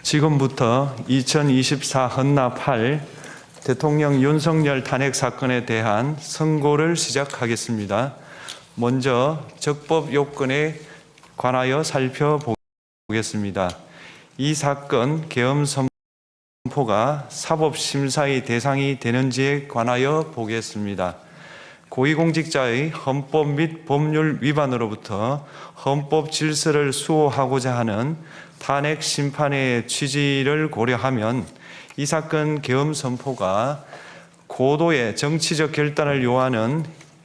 지금부터 2024 헌납 8 대통령 윤석열 탄핵 사건에 대한 선고를 시작하겠습니다. 먼저 적법 요건에 관하여 살펴보겠습니다. 이 사건 계엄 선포가 사법심사의 대상이 되는지에 관하여 보겠습니다. 고위공직자의 헌법 및 법률 위반으로부터 헌법 질서를 수호하고자 하는 탄핵 심판의 취지를 고려하면 이 사건 계엄 선포가 고도의 정치적 결단을 요하는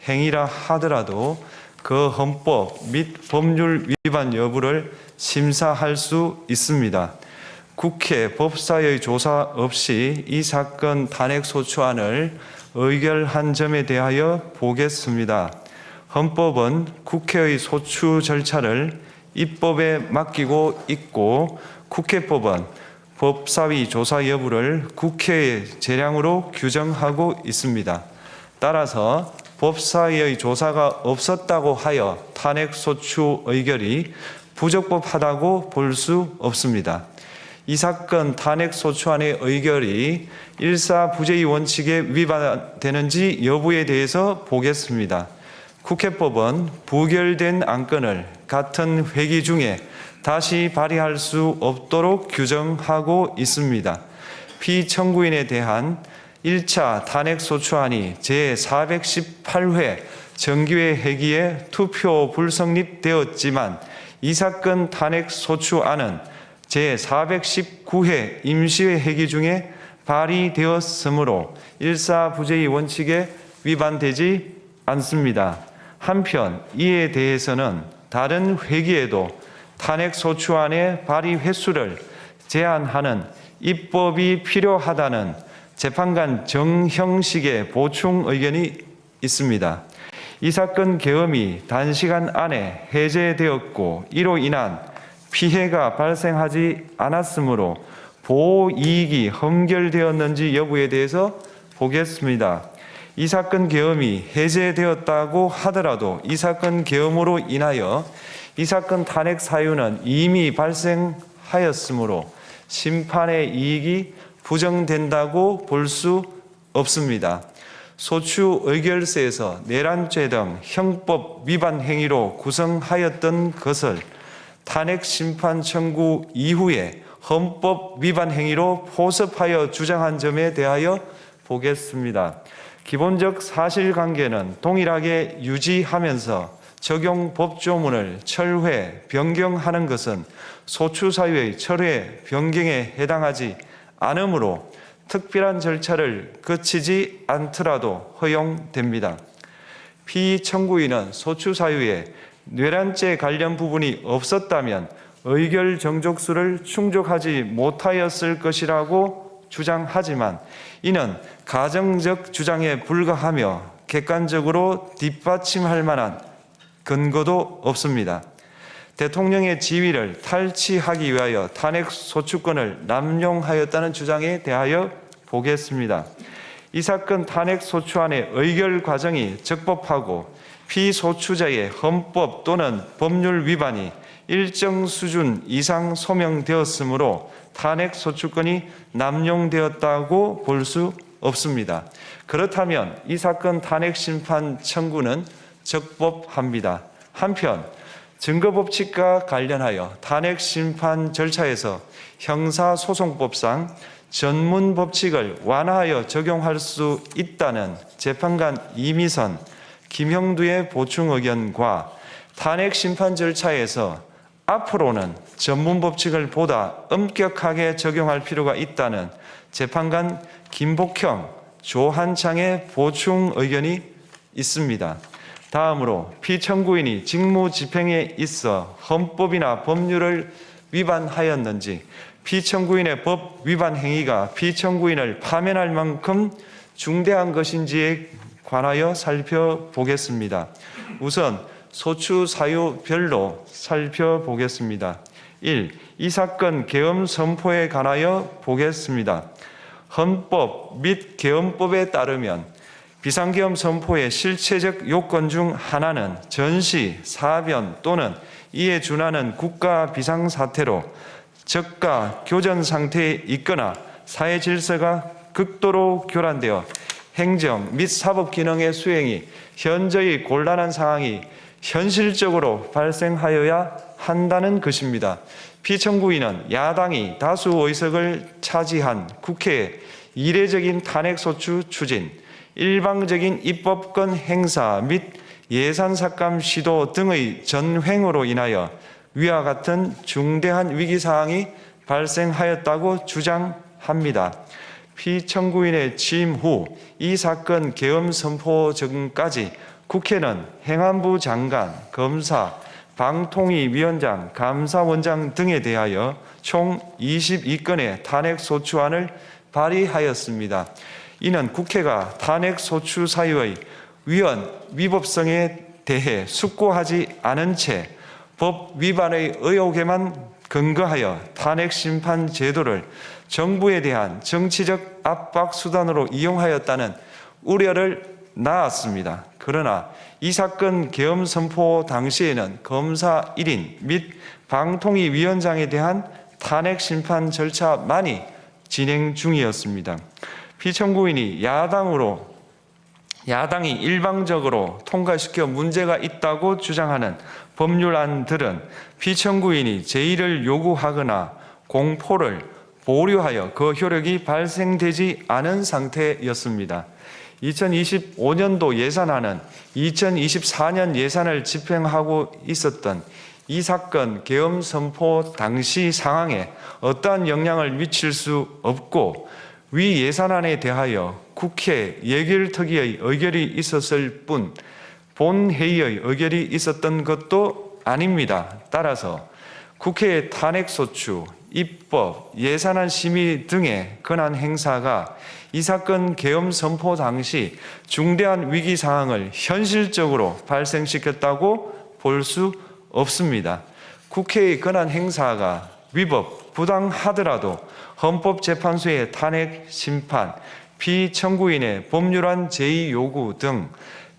행위라 하더라도 그 헌법 및 법률 위반 여부를 심사할 수 있습니다. 국회 법사의 조사 없이 이 사건 탄핵 소추안을 의결한 점에 대하여 보겠습니다. 헌법은 국회의 소추 절차를 입법에 맡기고 있고 국회법은 법사위 조사 여부를 국회의 재량으로 규정하고 있습니다. 따라서 법사위의 조사가 없었다고 하여 탄핵 소추 의결이 부적법하다고 볼 수 없습니다. 이 사건 탄핵 소추안의 의결이 일사부재의 원칙에 위반되는지 여부에 대해서 보겠습니다. 국회법은 부결된 안건을 같은 회기 중에 다시 발의할 수 없도록 규정하고 있습니다. 피청구인에 대한 1차 탄핵 소추안이 제418회 정기회 회기에 투표 불성립되었지만 이 사건 탄핵 소추안은 제419회 임시회 회기 중에 발의되었으므로 일사부재의 원칙에 위반되지 않습니다. 한편 이에 대해서는 다른 회기에도 탄핵 소추안의 발의 횟수를 제한하는 입법이 필요하다는 재판관 정형식의 보충 의견이 있습니다. 이 사건 계엄이 단시간 안에 해제되었고 이로 인한 피해가 발생하지 않았으므로 보호 이익이 헌결되었는지 여부에 대해서 보겠습니다. 이 사건 계엄이 해제되었다고 하더라도 이 사건 계엄으로 인하여 이 사건 탄핵 사유는 이미 발생하였으므로 심판의 이익이 부정된다고 볼 수 없습니다. 소추 의결서에서 내란죄 등 형법 위반 행위로 구성하였던 것을 탄핵 심판 청구 이후에 헌법 위반 행위로 포섭하여 주장한 점에 대하여 보겠습니다. 기본적 사실관계는 동일하게 유지하면서 적용 법조문을 철회, 변경하는 것은 소추사유의 철회, 변경에 해당하지 않으므로 특별한 절차를 거치지 않더라도 허용됩니다. 피청구인은 소추사유에 내란죄 관련 부분이 없었다면 의결 정족수를 충족하지 못하였을 것이라고 주장하지만 이는 가정적 주장에 불과하며 객관적으로 뒷받침할 만한 근거도 없습니다. 대통령의 지위를 탈취하기 위하여 탄핵 소추권을 남용하였다는 주장에 대하여 보겠습니다. 이 사건 탄핵 소추안의 의결 과정이 적법하고 피소추자의 헌법 또는 법률 위반이 일정 수준 이상 소명되었으므로 탄핵 소추권이 남용되었다고 볼 수 없습니다. 그렇다면 이 사건 탄핵 심판 청구는 적법합니다. 한편 증거법칙과 관련하여 탄핵 심판 절차에서 형사소송법상 전문 법칙을 완화하여 적용할 수 있다는 재판관 이미선, 김형두의 보충 의견과 탄핵 심판 절차에서 앞으로는 전문 법칙을 보다 엄격하게 적용할 필요가 있다는 재판관 김복형, 조한창의 보충 의견이 있습니다. 다음으로 피청구인이 직무집행에 있어 헌법이나 법률을 위반하였는지 피청구인의 법 위반 행위가 피청구인을 파면할 만큼 중대한 것인지에 관하여 살펴보겠습니다. 우선 소추 사유별로 살펴보겠습니다. 1. 이 사건 계엄 선포에 관하여 보겠습니다. 헌법 및 계엄법에 따르면 비상계엄 선포의 실체적 요건 중 하나는 전시, 사변 또는 이에 준하는 국가 비상사태로 저가 교전 상태에 있거나 사회 질서가 극도로 교란되어 행정 및 사법 기능의 수행이 현저히 곤란한 상황이 현실적으로 발생하여야 한다는 것입니다. 피청구인은 야당이 다수 의석을 차지한 국회의 이례적인 탄핵소추 추진, 일방적인 입법권 행사 및 예산 삭감 시도 등의 전횡으로 인하여 위와 같은 중대한 위기사항이 발생하였다고 주장합니다. 피청구인의 취임 후 이 사건 계엄 선포 전까지 국회는 행안부 장관, 검사, 방통위위원장, 감사원장 등에 대하여 총 22건의 탄핵소추안을 발의하였습니다. 이는 국회가 탄핵소추 사유의 위헌위법성에 대해 숙고하지 않은 채 법 위반의 의혹에만 근거하여 탄핵심판 제도를 정부에 대한 정치적 압박 수단으로 이용하였다는 우려를 낳았습니다. 그러나 이 사건 계엄 선포 당시에는 검사 1인 및 방통위위원장에 대한 탄핵심판 절차만이 진행 중이었습니다. 피청구인이 야당이 일방적으로 통과시켜 문제가 있다고 주장하는 법률안들은 피청구인이 제의를 요구하거나 공포를 보류하여 그 효력이 발생되지 않은 상태였습니다. 2025년도 예산안은 2024년 예산을 집행하고 있었던 이 사건 계엄 선포 당시 상황에 어떠한 영향을 미칠 수 없고 위 예산안에 대하여 국회 예결특위의 의결이 있었을 뿐 본회의의 의결이 있었던 것도 아닙니다. 따라서 국회의 탄핵소추, 입법, 예산안 심의 등의 권한 행사가 이 사건 계엄 선포 당시 중대한 위기 상황을 현실적으로 발생시켰다고 볼 수 없습니다. 국회의 권한 행사가 위법, 부당하더라도 헌법재판소의 탄핵 심판, 피청구인의 법률안 제의 요구 등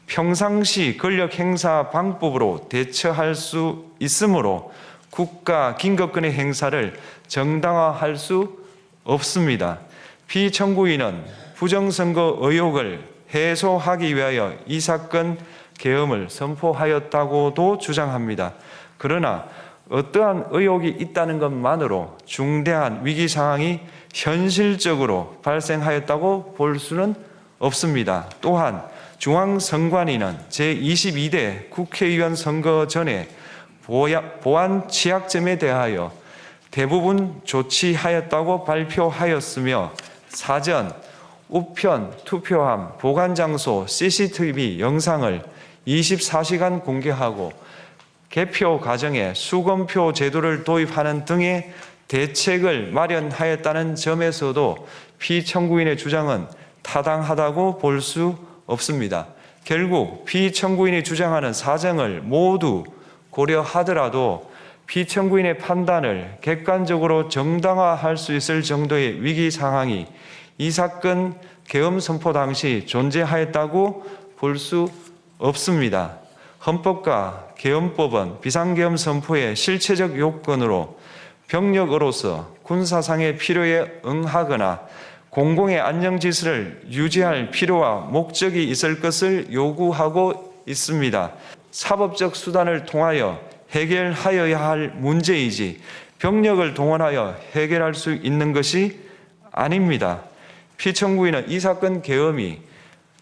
평상시 권력 행사 방법으로 대처할 수 있으므로 국가 긴급권의 행사를 정당화할 수 없습니다. 피청구인은 부정선거 의혹을 해소하기 위하여 이 사건 계엄을 선포하였다고도 주장합니다. 그러나 어떠한 의혹이 있다는 것만으로 중대한 위기 상황이 현실적으로 발생하였다고 볼 수는 없습니다. 또한 중앙선관위는 제22대 국회의원 선거 전에 보안 취약점에 대하여 대부분 조치하였다고 발표하였으며 사전, 우편, 투표함, 보관장소, CCTV 영상을 24시간 공개하고 개표 과정에 수검표 제도를 도입하는 등의 대책을 마련하였다는 점에서도 피청구인의 주장은 타당하다고 볼 수 없습니다. 결국 피청구인이 주장하는 사정을 모두 고려하더라도 피청구인의 판단을 객관적으로 정당화할 수 있을 정도의 위기 상황이 이 사건 계엄 선포 당시 존재하였다고 볼 수 없습니다. 헌법과 계엄법은 비상계엄 선포의 실체적 요건으로 병력으로서 군사상의 필요에 응하거나 공공의 안정질서를 유지할 필요와 목적이 있을 것을 요구하고 있습니다. 사법적 수단을 통하여 해결하여야 할 문제이지 병력을 동원하여 해결할 수 있는 것이 아닙니다. 피청구인은 이 사건 계엄이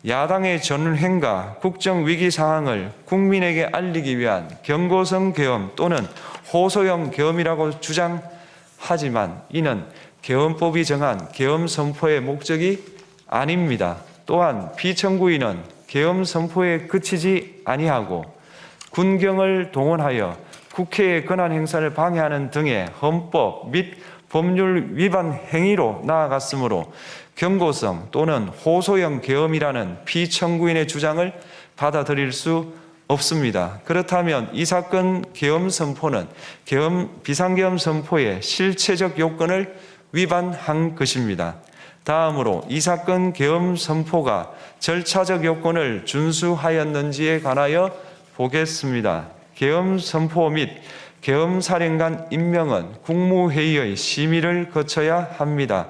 야당의 전횡과 국정위기 상황을 국민에게 알리기 위한 경고성 계엄 또는 호소형 계엄이라고 주장하지만 이는 계엄법이 정한 계엄 선포의 목적이 아닙니다. 또한 피청구인은 계엄 선포에 그치지 아니하고 군경을 동원하여 국회의 권한 행사를 방해하는 등의 헌법 및 법률 위반 행위로 나아갔으므로 경고성 또는 호소형 계엄이라는 피청구인의 주장을 받아들일 수 없습니다. 그렇다면 이 사건 계엄 선포는 비상계엄 선포의 실체적 요건을 위반한 것입니다. 다음으로 이 사건 계엄 선포가 절차적 요건을 준수하였는지에 관하여 보겠습니다. 계엄 선포 및 계엄사령관 임명은 국무회의의 심의를 거쳐야 합니다.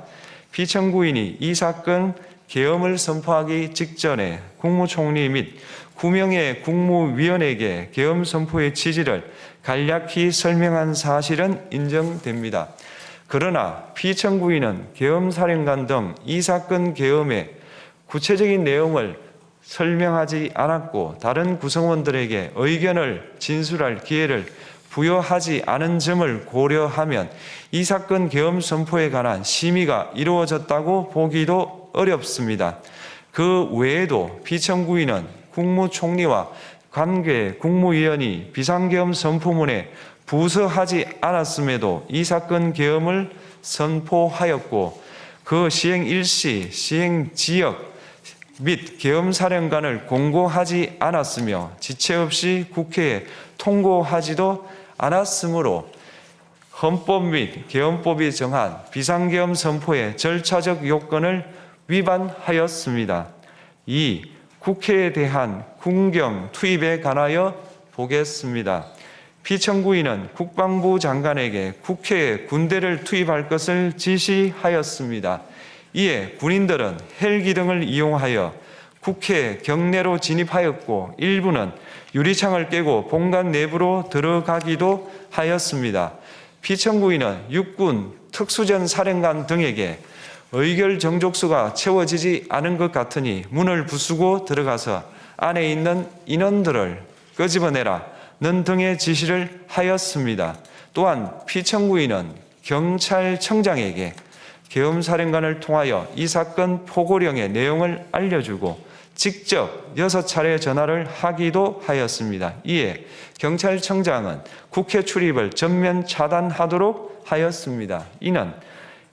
피청구인이 이 사건 계엄을 선포하기 직전에 국무총리 및 9명의 국무위원에게 계엄 선포의 취지를 간략히 설명한 사실은 인정됩니다. 그러나 피청구인은 계엄사령관 등 이 사건 계엄의 구체적인 내용을 설명하지 않았고 다른 구성원들에게 의견을 진술할 기회를 부여하지 않은 점을 고려하면 이 사건 계엄 선포에 관한 심의가 이루어졌다고 보기도 어렵습니다. 그 외에도 피청구인은 국무총리와 관계 국무위원이 비상계엄 선포문에 부서하지 않았음에도 이 사건 계엄을 선포하였고 그 시행 일시, 시행 지역 및 계엄사령관을 공고하지 않았으며 지체 없이 국회에 통고하지도 않았으므로 헌법 및 계엄법이 정한 비상계엄 선포의 절차적 요건을 위반하였습니다. 2. 국회에 대한 군경 투입에 관하여 보겠습니다. 피청구인은 국방부 장관에게 국회에 군대를 투입할 것을 지시하였습니다. 이에 군인들은 헬기 등을 이용하여 국회 경내로 진입하였고 일부는 유리창을 깨고 본관 내부로 들어가기도 하였습니다. 피청구인은 육군 특수전 사령관 등에게 의결 정족수가 채워지지 않은 것 같으니 문을 부수고 들어가서 안에 있는 인원들을 끄집어내라는 등의 지시를 하였습니다. 또한 피청구인은 경찰청장에게 계엄사령관을 통하여 이 사건 포고령의 내용을 알려주고 직접 6차례 전화를 하기도 하였습니다. 이에 경찰청장은 국회 출입을 전면 차단하도록 하였습니다. 이는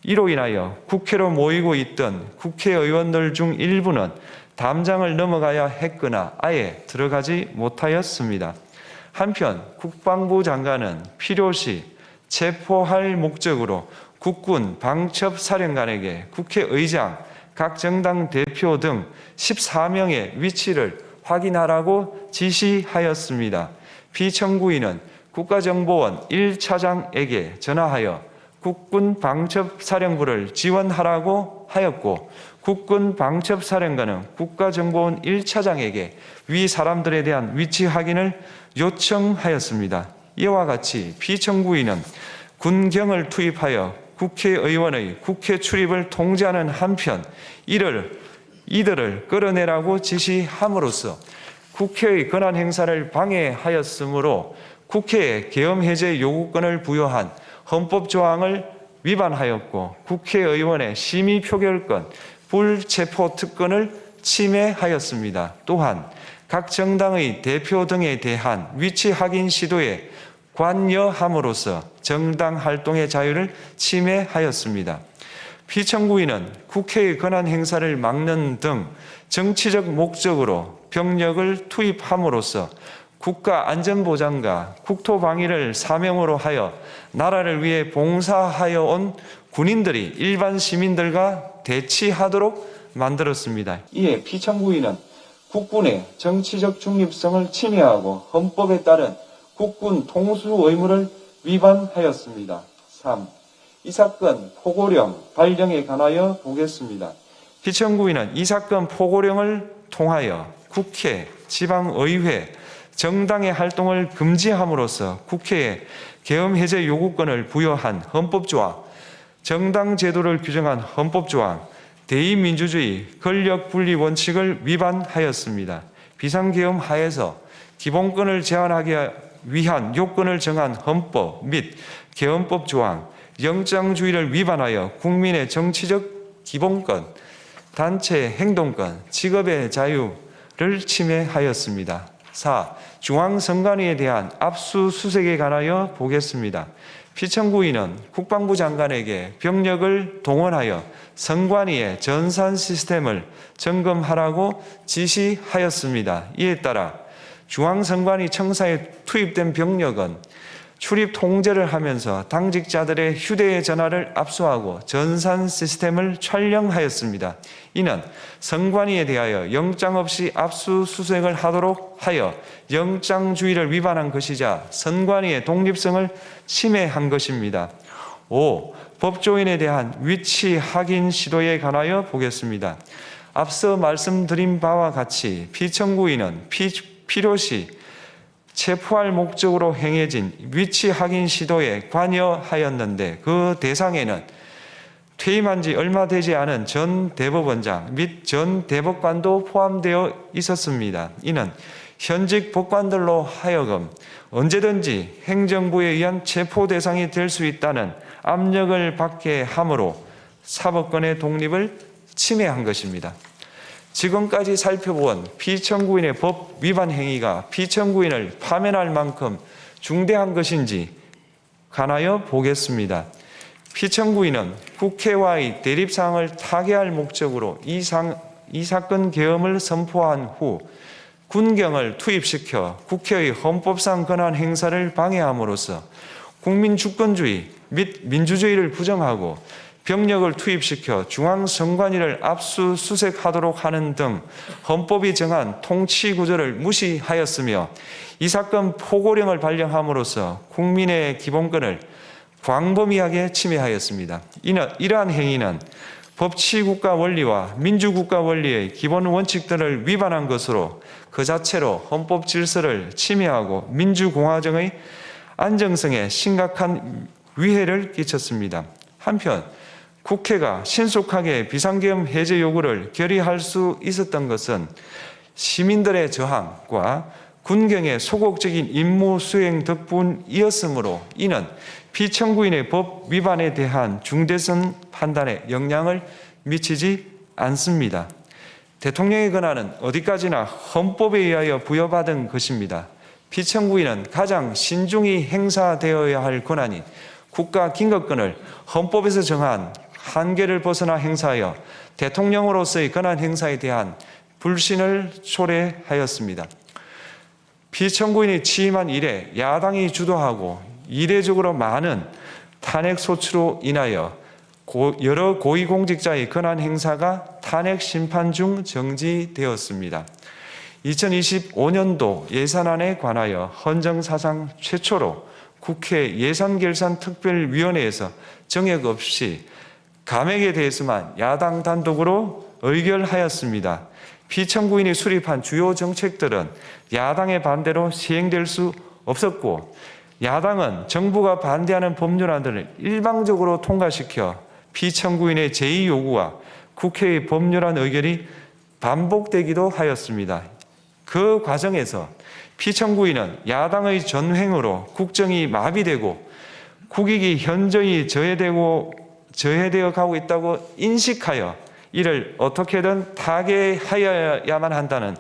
이로 인하여 국회로 모이고 있던 국회의원들 중 일부는 담장을 넘어가야 했거나 아예 들어가지 못하였습니다. 한편 국방부 장관은 필요시 체포할 목적으로 국군 방첩사령관에게 국회의장, 각 정당 대표 등 14명의 위치를 확인하라고 지시하였습니다. 피청구인은 국가정보원 1차장에게 전화하여 국군 방첩사령부를 지원하라고 하였고 국군 방첩사령관은 국가정보원 1차장에게 위 사람들에 대한 위치 확인을 요청하였습니다. 이와 같이 피청구인은 군경을 투입하여 국회의원의 국회 출입을 통제하는 한편 이들을 끌어내라고 지시함으로써 국회의 권한 행사를 방해하였으므로 국회에 계엄 해제 요구권을 부여한 헌법 조항을 위반하였고 국회의원의 심의 표결권, 불체포 특권을 침해하였습니다. 또한 각 정당의 대표 등에 대한 위치 확인 시도에 관여함으로써 정당 활동의 자유를 침해하였습니다. 피청구인은 국회의 권한 행사를 막는 등 정치적 목적으로 병력을 투입함으로써 국가 안전보장과 국토방위를 사명으로 하여 나라를 위해 봉사하여 온 군인들이 일반 시민들과 대치하도록 만들었습니다. 이에 피청구인은 국군의 정치적 중립성을 침해하고 헌법에 따른 국군 통수 의무를 위반하였습니다. 3. 이 사건 포고령 발령에 관하여 보겠습니다. 피청구인은 이 사건 포고령을 통하여 국회, 지방의회, 정당의 활동을 금지함으로써 국회에 계엄 해제 요구권을 부여한 헌법조항, 정당 제도를 규정한 헌법조항, 대의민주주의 권력분리 원칙을 위반하였습니다. 비상계엄 하에서 기본권을 제한하기 위한 요건을 정한 헌법 및 계엄법 조항, 영장주의를 위반하여 국민의 정치적 기본권, 단체 행동권, 직업의 자유를 침해하였습니다. 4. 중앙선관위에 대한 압수수색에 관하여 보겠습니다. 피청구인은 국방부 장관에게 병력을 동원하여 선관위의 전산 시스템을 점검하라고 지시하였습니다. 이에 따라 중앙선관위 청사에 투입된 병력은 출입 통제를 하면서 당직자들의 휴대전화를 압수하고 전산 시스템을 촬영하였습니다. 이는 선관위에 대하여 영장 없이 압수수색을 하도록 하여 영장주의를 위반한 것이자 선관위의 독립성을 침해한 것입니다. 5. 법조인에 대한 위치 확인 시도에 관하여 보겠습니다. 앞서 말씀드린 바와 같이 피청구인은 필요시 체포할 목적으로 행해진 위치 확인 시도에 관여하였는데 그 대상에는 퇴임한 지 얼마 되지 않은 전 대법원장 및 전 대법관도 포함되어 있었습니다. 이는 현직 법관들로 하여금 언제든지 행정부에 의한 체포 대상이 될 수 있다는 압력을 받게 함으로 사법권의 독립을 침해한 것입니다. 지금까지 살펴본 피청구인의 법 위반 행위가 피청구인을 파면할 만큼 중대한 것인지 관하여 보겠습니다. 피청구인은 국회와의 대립사항을 타개할 목적으로 이 사건 계엄을 선포한 후 군경을 투입시켜 국회의 헌법상 권한 행사를 방해함으로써 국민 주권주의 및 민주주의를 부정하고 병력을 투입시켜 중앙선관위를 압수수색하도록 하는 등 헌법이 정한 통치구조를 무시하였으며 이 사건 포고령을 발령함으로써 국민의 기본권을 광범위하게 침해하였습니다. 이러한 행위는 법치국가 원리와 민주국가 원리의 기본 원칙들을 위반한 것으로 그 자체로 헌법 질서를 침해하고 민주공화정의 안정성에 심각한 위해를 끼쳤습니다. 한편 국회가 신속하게 비상계엄 해제 요구를 결의할 수 있었던 것은 시민들의 저항과 군경의 소극적인 임무 수행 덕분이었으므로 이는 피청구인의 법 위반에 대한 중대성 판단에 영향을 미치지 않습니다. 대통령의 권한은 어디까지나 헌법에 의하여 부여받은 것입니다. 피청구인은 가장 신중히 행사되어야 할 권한인 국가 긴급권을 헌법에서 정한 한계를 벗어나 행사하여 대통령으로서의 권한 행사에 대한 불신을 초래하였습니다. 피청구인이 취임한 이래 야당이 주도하고 이례적으로 많은 탄핵 소추로 인하여 여러 고위공직자의 권한 행사가 탄핵 심판 중 정지되었습니다. 2025년도 예산안에 관하여 헌정사상 최초로 국회 예산결산특별위원회에서 정액 없이 감액에 대해서만 야당 단독으로 의결하였습니다. 피청구인이 수립한 주요 정책들은 야당의 반대로 시행될 수 없었고 야당은 정부가 반대하는 법률안들을 일방적으로 통과시켜 피청구인의 제의 요구와 국회의 법률안 의결이 반복되기도 하였습니다. 그 과정에서 피청구인은 야당의 전횡으로 국정이 마비되고 국익이 현저히 저해되어 가고 있다고 인식하여 이를 어떻게든 타개하여야만 한다는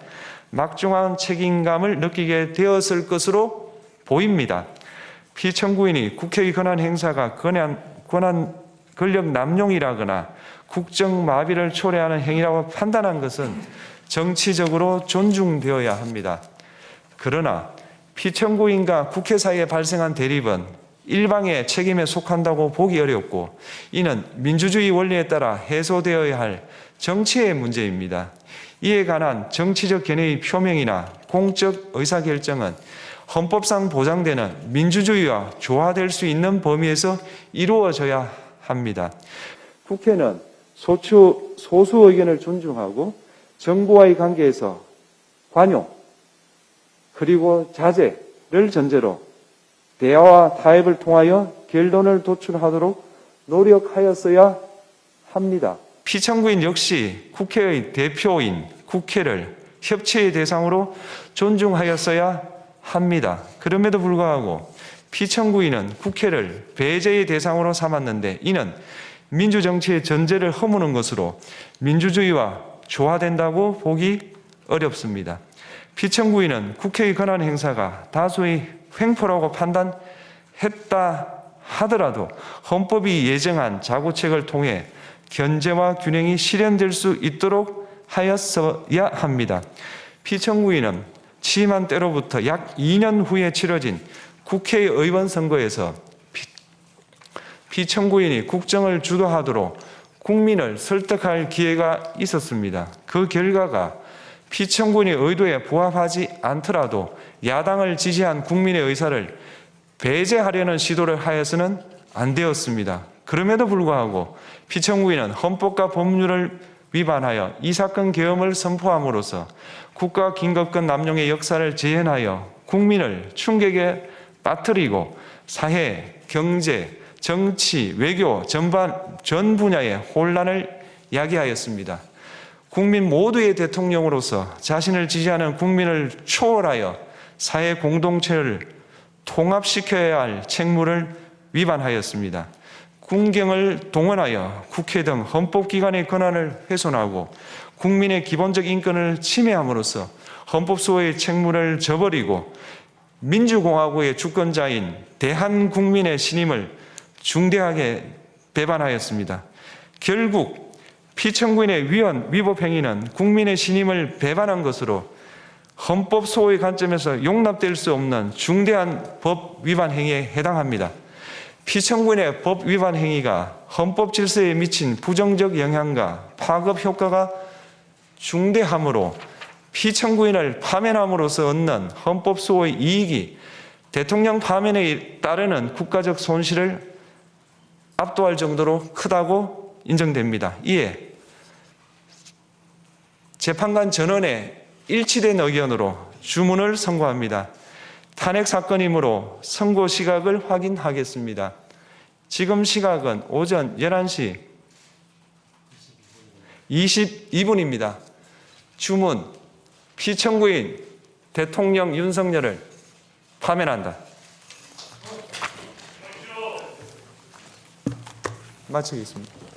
막중한 책임감을 느끼게 되었을 것으로 보입니다. 피청구인이 국회의 권한 행사가 권력 남용이라거나 국정 마비를 초래하는 행위라고 판단한 것은 정치적으로 존중되어야 합니다. 그러나 피청구인과 국회 사이에 발생한 대립은 일방의 책임에 속한다고 보기 어렵고 이는 민주주의 원리에 따라 해소되어야 할 정치의 문제입니다. 이에 관한 정치적 견해의 표명이나 공적 의사결정은 헌법상 보장되는 민주주의와 조화될 수 있는 범위에서 이루어져야 합니다. 국회는 소수 의견을 존중하고 정부와의 관계에서 관용 그리고 자제를 전제로 대화와 타협을 통하여 결론을 도출하도록 노력하였어야 합니다. 피청구인 역시 국회의 대표인 국회를 협치의 대상으로 존중하였어야 합니다. 그럼에도 불구하고 피청구인은 국회를 배제의 대상으로 삼았는데 이는 민주정치의 전제를 허무는 것으로 민주주의와 조화된다고 보기 어렵습니다. 피청구인은 국회의 권한 행사가 다수의 횡포라고 판단했다 하더라도 헌법이 예정한 자구책을 통해 견제와 균형이 실현될 수 있도록 하였어야 합니다. 피청구인은 취임한 때로부터 약 2년 후에 치러진 국회의원 선거에서 피청구인이 국정을 주도하도록 국민을 설득할 기회가 있었습니다. 그 결과가 피청구인의 의도에 부합하지 않더라도 야당을 지지한 국민의 의사를 배제하려는 시도를 하여서는 안 되었습니다. 그럼에도 불구하고 피청구인은 헌법과 법률을 위반하여 이 사건 계엄을 선포함으로써 국가 긴급권 남용의 역사를 재현하여 국민을 충격에 빠뜨리고 사회, 경제, 정치, 외교 전 분야의 혼란을 야기하였습니다. 국민 모두의 대통령으로서 자신을 지지하는 국민을 초월하여 사회 공동체를 통합시켜야 할 책무를 위반하였습니다. 군경을 동원하여 국회 등 헌법기관의 권한을 훼손하고 국민의 기본적 인권을 침해함으로써 헌법소의 책무를 저버리고 민주공화국의 주권자인 대한국민의 신임을 중대하게 배반하였습니다. 결국 피청구인의 위법 행위는 국민의 신임을 배반한 것으로 헌법소의 관점에서 용납될 수 없는 중대한 법 위반 행위에 해당합니다. 피청구인의 법 위반 행위가 헌법 질서에 미친 부정적 영향과 파급 효과가 중대하므로 피청구인을 파면함으로써 얻는 헌법소의 이익이 대통령 파면에 따르는 국가적 손실을 압도할 정도로 크다고 인정됩니다. 이에 재판관 전원의 일치된 의견으로 주문을 선고합니다. 탄핵 사건이므로 선고 시각을 확인하겠습니다. 지금 시각은 오전 11시 22분입니다. 주문, 피청구인 대통령 윤석열을 파면한다. 마치겠습니다.